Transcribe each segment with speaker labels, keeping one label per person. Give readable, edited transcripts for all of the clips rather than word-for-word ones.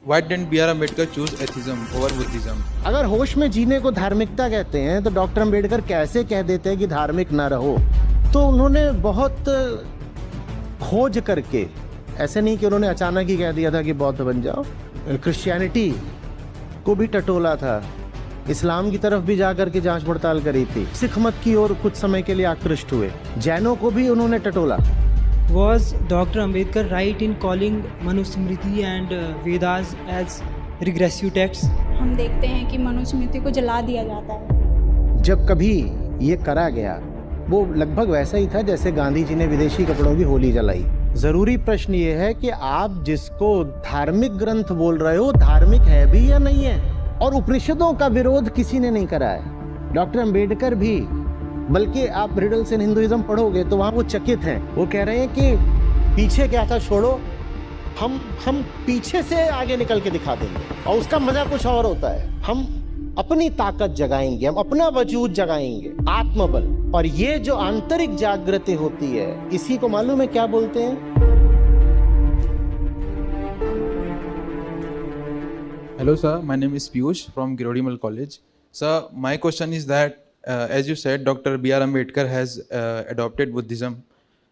Speaker 1: Why didn't B.R. Ambedkar choose atheism over Buddhism?
Speaker 2: अगर होश में जीने को धार्मिकता कहते हैं तो डॉक्टर अंबेडकर कैसे कह देते हैं कि धार्मिक ना रहो। तो उन्होंने बहुत खोज करके, ऐसे नहीं कि उन्होंने अचानक ही कह दिया था कि बौद्ध बन जाओ। क्रिश्चियनिटी को भी टटोला था, इस्लाम की तरफ भी जाकर के जांच पड़ताल करी थी, सिख मत की ओर कुछ समय के लिए आकृष्ट हुए, जैनों को भी उन्होंने टटोला।
Speaker 3: Was Dr. Ambedkar right in calling Manusmriti and Vedas as regressive texts?
Speaker 4: हम देखते हैं कि मनुस्मृति को जला दिया जाता है।
Speaker 2: जब कभी ये करा गया वो लगभग वैसा ही था जैसे गांधी जी ने विदेशी कपड़ों की होली जलाई। जरूरी प्रश्न ये है कि आप जिसको धार्मिक ग्रंथ बोल रहे हो धार्मिक है भी या नहीं है। और उपनिषदों का विरोध किसी ने नहीं करा है, डॉक्टर अंबेडकर भी। बल्कि आप रिडल्स इन हिंदुइज्म पढ़ोगे तो वहां वो चकित हैं। वो कह रहे हैं कि पीछे क्या था छोड़ो, हम पीछे से आगे निकल के दिखा देंगे। और उसका मजा कुछ और होता है, हम अपनी ताकत जगाएंगे, हम अपना वजूद जगाएंगे, आत्मबल। और ये जो आंतरिक जागृति होती है, इसी को मालूम है क्या बोलते हैं?
Speaker 1: Hello sir, my name is Piyush from Girodimal College. Sir, my question is that as you said, Dr. B.R. Ambedkar has adopted Buddhism.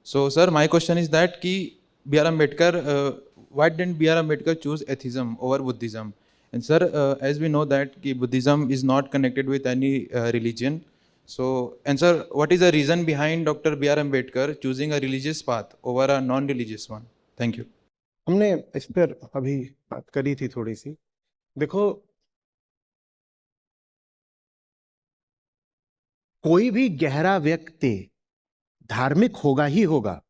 Speaker 1: So sir, my question is that B.R. Ambedkar, why didn't B.R. Ambedkar choose atheism over Buddhism? And sir, as we know that Buddhism is not connected with any religion. So, and sir, what is the reason behind Dr. B.R. Ambedkar choosing a religious path over a non-religious one? Thank you.
Speaker 2: हमने इस पर अभी बात करी थी थोड़ी सी। देखो, कोई भी गहरा व्यक्ति धार्मिक होगा ही होगा।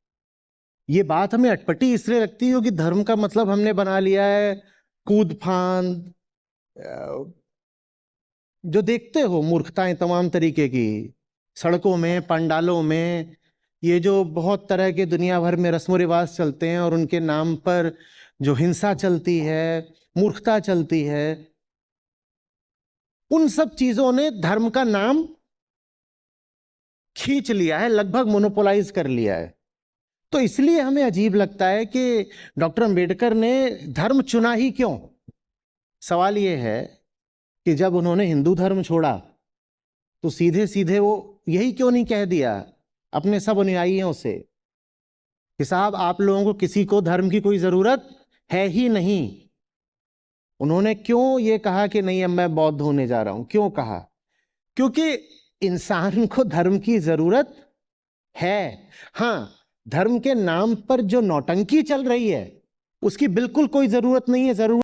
Speaker 2: ये बात हमें अटपटी इसलिए लगती है कि धर्म का मतलब हमने बना लिया है कूद फांद, जो देखते हो मूर्खताएं तमाम तरीके की, सड़कों में, पंडालों में, ये जो बहुत तरह के दुनिया भर में रस्म रिवाज चलते हैं और उनके नाम पर जो हिंसा चलती है, मूर्खता चलती है, उन सब चीजों ने धर्म का नाम खींच लिया है, लगभग मोनोपोलाइज कर लिया है। तो इसलिए हमें अजीब लगता है कि डॉक्टर अंबेडकर ने धर्म चुना ही क्यों। सवाल यह है कि जब उन्होंने हिंदू धर्म छोड़ा तो सीधे सीधे वो यही क्यों नहीं कह दिया अपने सब अनुयायियों से कि साहब आप लोगों को किसी को धर्म की कोई जरूरत है ही नहीं। उन्होंने क्यों ये कहा कि नहीं अब मैं बौद्ध होने जा रहा हूं? क्यों कहा? क्योंकि इंसान को धर्म की जरूरत है। हां, धर्म के नाम पर जो नौटंकी चल रही है उसकी बिल्कुल कोई जरूरत नहीं है। जरूरत